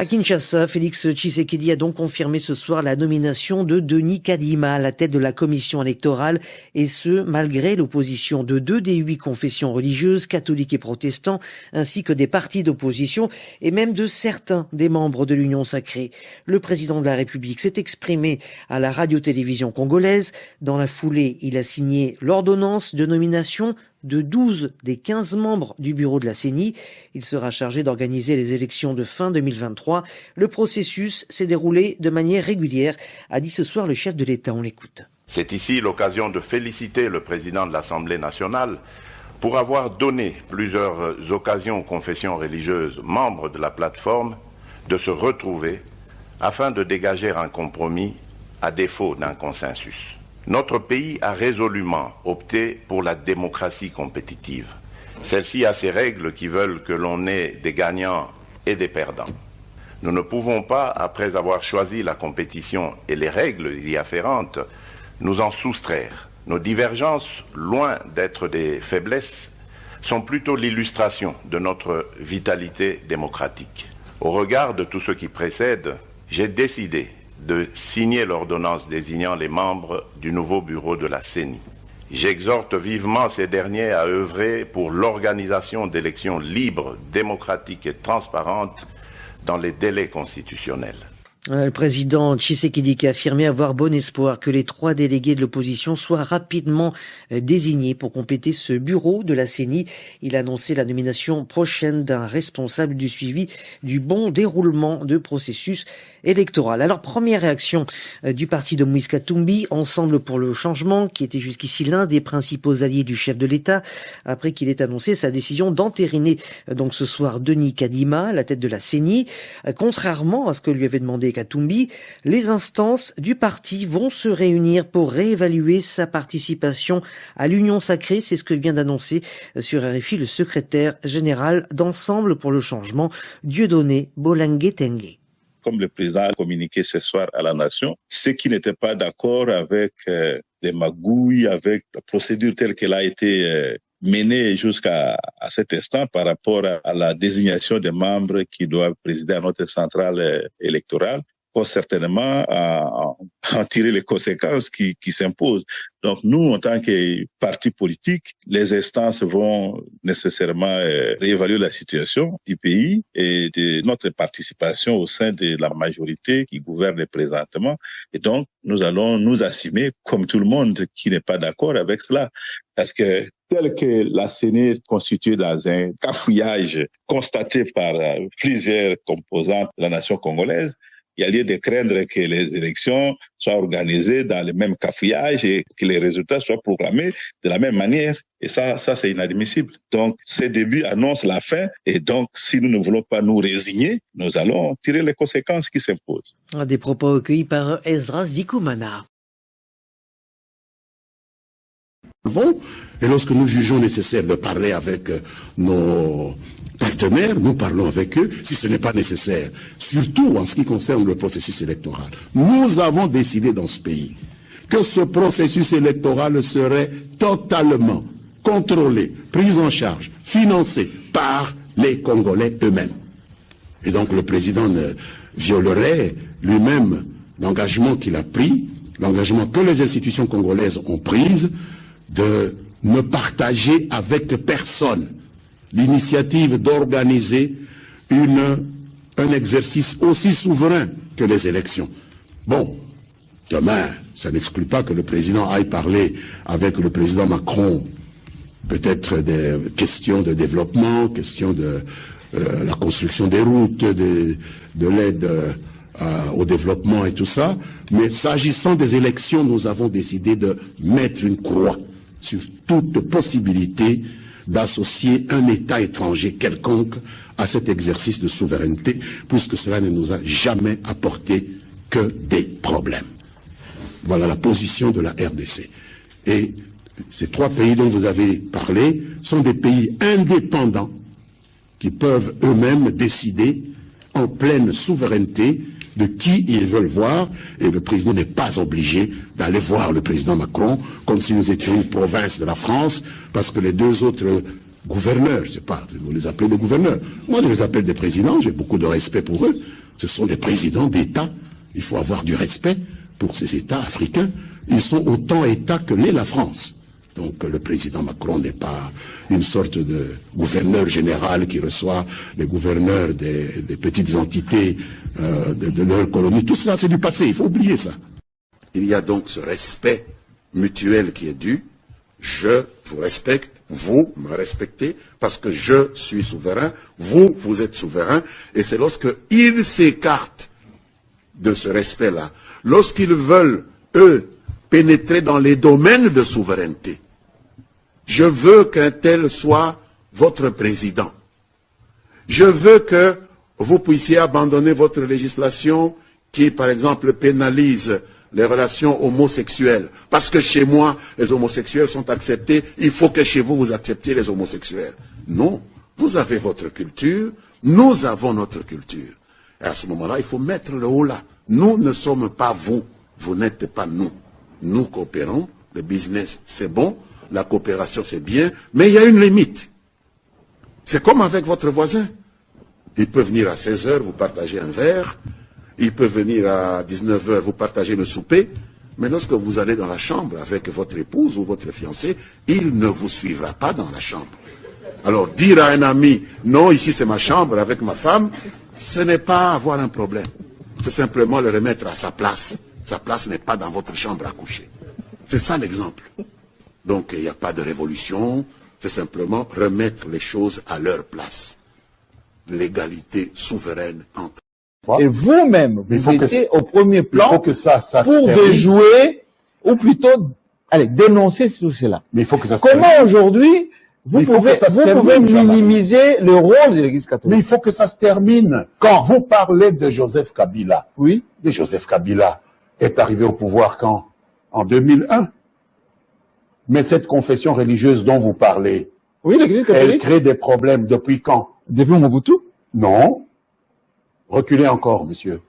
À Kinshasa, Félix Tshisekedi a donc confirmé ce soir la nomination de Denis Kadima à la tête de la commission électorale, et ce, malgré l'opposition de 2 des 8 confessions religieuses, catholiques et protestants, ainsi que des partis d'opposition et même de certains des membres de l'Union sacrée. Le président de la République s'est exprimé à la radio-télévision congolaise. Dans la foulée, il a signé l'ordonnance de nomination de 12 des 15 membres du bureau de la CENI. Il sera chargé d'organiser les élections de fin 2023. Le processus s'est déroulé de manière régulière, a dit ce soir le chef de l'État. On l'écoute. C'est ici l'occasion de féliciter le président de l'Assemblée nationale pour avoir donné plusieurs occasions aux confessions religieuses membres de la plateforme de se retrouver afin de dégager un compromis à défaut d'un consensus. Notre pays a résolument opté pour la démocratie compétitive. Celle-ci a ses règles qui veulent que l'on ait des gagnants et des perdants. Nous ne pouvons pas, après avoir choisi la compétition et les règles y afférentes, nous en soustraire. Nos divergences, loin d'être des faiblesses, sont plutôt l'illustration de notre vitalité démocratique. Au regard de tout ce qui précède, j'ai décidé de signer l'ordonnance désignant les membres du nouveau bureau de la CENI. J'exhorte vivement ces derniers à œuvrer pour l'organisation d'élections libres, démocratiques et transparentes dans les délais constitutionnels. Le président Tshisekedi qui a affirmé avoir bon espoir que les 3 délégués de l'opposition soient rapidement désignés pour compléter ce bureau de la CENI. Il a annoncé la nomination prochaine d'un responsable du suivi du bon déroulement de processus électoral. Alors, première réaction du parti de Moïse Katumbi, Ensemble pour le changement, qui était jusqu'ici l'un des principaux alliés du chef de l'État, après qu'il ait annoncé sa décision d'entériner donc ce soir Denis Kadima à la tête de la CENI. Contrairement à ce que lui avait demandé Katumbi, les instances du parti vont se réunir pour réévaluer sa participation à l'Union sacrée. C'est ce que vient d'annoncer sur RFI le secrétaire général d'Ensemble pour le changement, Dieudonné Bolangue Tengue. Comme le président a communiqué ce soir à la nation, ceux qui n'étaient pas d'accord avec les magouilles, avec la procédure telle qu'elle a été menée jusqu'à cet instant par rapport à la désignation des membres qui doivent présider à notre centrale électorale, faut certainement en tirer les conséquences qui s'imposent. Donc nous, en tant que parti politique, les instances vont nécessairement réévaluer la situation du pays et de notre participation au sein de la majorité qui gouverne présentement. Et donc, nous allons nous assumer comme tout le monde qui n'est pas d'accord avec cela. Parce que tel que la CENI est constituée dans un cafouillage constaté par plusieurs composantes de la nation congolaise, il y a lieu de craindre que les élections soient organisées dans le même cafouillage et que les résultats soient proclamés de la même manière. Et ça c'est inadmissible. Donc, ces débuts annoncent la fin. Et donc, si nous ne voulons pas nous résigner, nous allons tirer les conséquences qui s'imposent. Des propos recueillis par Esdras Dikoumana. Et lorsque nous jugeons nécessaire de parler avec nos partenaires, nous parlons avec eux, si ce n'est pas nécessaire, surtout en ce qui concerne le processus électoral. Nous avons décidé dans ce pays que ce processus électoral serait totalement contrôlé, pris en charge, financé par les Congolais eux-mêmes. Et donc le président ne violerait lui-même l'engagement qu'il a pris, l'engagement que les institutions congolaises ont pris, de ne partager avec personne l'initiative d'organiser un exercice aussi souverain que les élections. Bon, demain, ça n'exclut pas que le président aille parler avec le président Macron, peut-être des questions de développement, questions de la construction des routes, de l'aide au développement et tout ça. Mais s'agissant des élections, nous avons décidé de mettre une croix sur toute possibilité d'associer un État étranger quelconque à cet exercice de souveraineté, puisque cela ne nous a jamais apporté que des problèmes. Voilà la position de la RDC. Et ces 3 pays dont vous avez parlé sont des pays indépendants qui peuvent eux-mêmes décider en pleine souveraineté de qui ils veulent voir, et le président n'est pas obligé d'aller voir le président Macron comme si nous étions une province de la France, parce que les 2 autres gouverneurs, je sais pas, vous les appelez des gouverneurs, moi je les appelle des présidents, j'ai beaucoup de respect pour eux, Ce sont des présidents d'État. Il faut avoir du respect pour ces États africains. Ils sont autant États que l'est la France. Donc le président Macron n'est pas une sorte de gouverneur général qui reçoit les gouverneurs des petites entités de leur colonie. Tout cela, c'est du passé. Il faut oublier ça. Il y a donc ce respect mutuel qui est dû. Je vous respecte, vous me respectez, parce que je suis souverain, vous, vous êtes souverain, et c'est lorsqu'ils s'écartent de ce respect-là, lorsqu'ils veulent, eux, pénétrer dans les domaines de souveraineté. Je veux qu'un tel soit votre président. Je veux que vous puissiez abandonner votre législation qui, par exemple, pénalise les relations homosexuelles. Parce que chez moi, les homosexuels sont acceptés, il faut que chez vous, vous acceptiez les homosexuels. Non, vous avez votre culture, nous avons notre culture. Et à ce moment-là, il faut mettre le haut là. Nous ne sommes pas vous, vous n'êtes pas nous. Nous coopérons, le business c'est bon, la coopération c'est bien, mais il y a une limite. C'est comme avec votre voisin. Il peut venir à 16 heures, vous partagez un verre. Il peut venir à 19 heures, vous partagez le souper. Mais lorsque vous allez dans la chambre avec votre épouse ou votre fiancé, il ne vous suivra pas dans la chambre. Alors dire à un ami, non, ici c'est ma chambre avec ma femme, ce n'est pas avoir un problème. C'est simplement le remettre à sa place. Sa place n'est pas dans votre chambre à coucher. C'est ça l'exemple. Donc il n'y a pas de révolution, c'est simplement remettre les choses à leur place. L'égalité souveraine entre. Et vous-même, vous étiez au premier plan pour déjouer, ou plutôt, allez, dénoncer tout cela. Mais il faut que ça se Comment aujourd'hui, vous pouvez minimiser le rôle de l'Église catholique? Mais il faut que ça se termine. Quand vous parlez de Joseph Kabila, oui. Mais Joseph Kabila est arrivé au pouvoir quand? En 2001. Mais cette confession religieuse dont vous parlez, oui, l'Église catholique, elle crée des problèmes depuis quand? Depuis Mobutu? Non. Reculez encore, monsieur.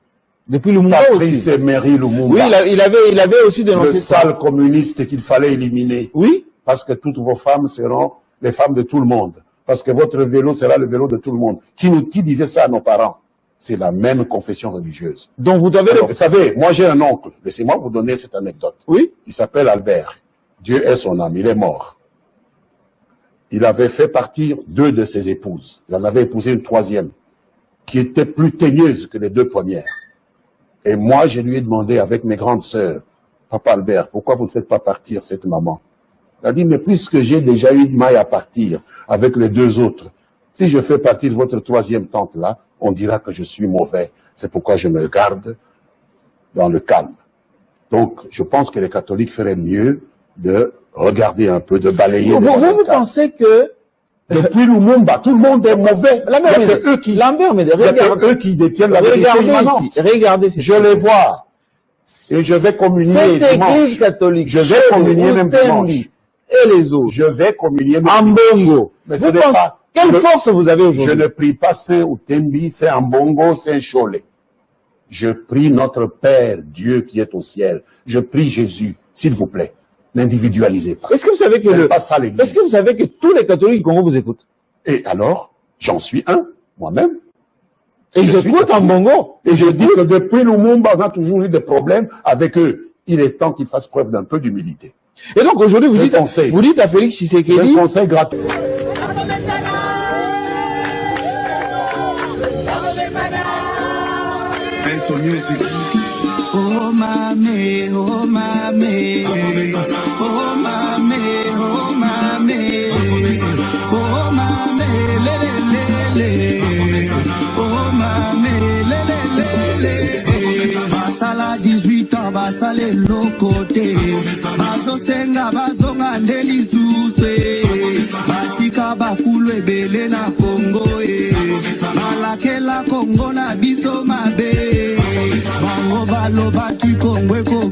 Depuis Lumumba aussi. Patrice Emery Lumumba. Oui, il avait aussi dénoncé le sale communiste qu'il fallait éliminer. Oui. Parce que toutes vos femmes seront les femmes de tout le monde. Parce que votre vélo sera le vélo de tout le monde. Qui disait ça à nos parents? C'est la même confession religieuse. Donc vous avez... Alors, vous savez, moi j'ai un oncle. Laissez-moi vous donner cette anecdote. Oui. Il s'appelle Albert. Dieu est son âme, il est mort. Il avait fait partir 2 de ses épouses. Il en avait épousé une 3e, qui était plus teigneuse que les 2 premières. Et moi, je lui ai demandé avec mes grandes sœurs, Papa Albert, pourquoi vous ne faites pas partir cette maman? Il a dit, mais puisque j'ai déjà eu de maille à partir avec les 2 autres, si je fais partir votre 3e tante là, on dira que je suis mauvais. C'est pourquoi je me garde dans le calme. Donc, je pense que les catholiques feraient mieux de regarder un peu, de balayer. Vous pensez que depuis Lumumba, tout le monde est mauvais. Eux qui détiennent la vérité immanente. Regardez, je les vois. Et je vais communier dimanche. Église catholique, je vais communier même dimanche. Et les autres. Je vais communier même Ambongo. Mais ce n'est pas. Quelle force vous avez aujourd'hui? Je ne prie pas Saint-Outembi, Saint-Ambongo, Saint-Cholet. Je prie notre Père, Dieu qui est au ciel. Je prie Jésus, s'il vous plaît. N'individualisez pas. Est-ce que vous savez que est-ce que vous savez que tous les catholiques du Congo vous écoutent? Et alors, j'en suis un, moi-même. Et j'écoute en Bongo. Et je dis que depuis Lumumba, on a toujours eu des problèmes avec eux. Il est temps qu'ils fassent preuve d'un peu d'humilité. Et donc aujourd'hui, vous dites à Félix Tshisekedi. Un conseil gratuit. Oh mamé, oh mamé, oh mamé, oh mamé, oh mamé, lé, oh mamé, lé, basala 18 ans, basale lokote, bazo senga, bazonga ndeli suse, batika bafulu ebele na Congo, balakela Congo na biso mabe. Baloba ki Kongwe ko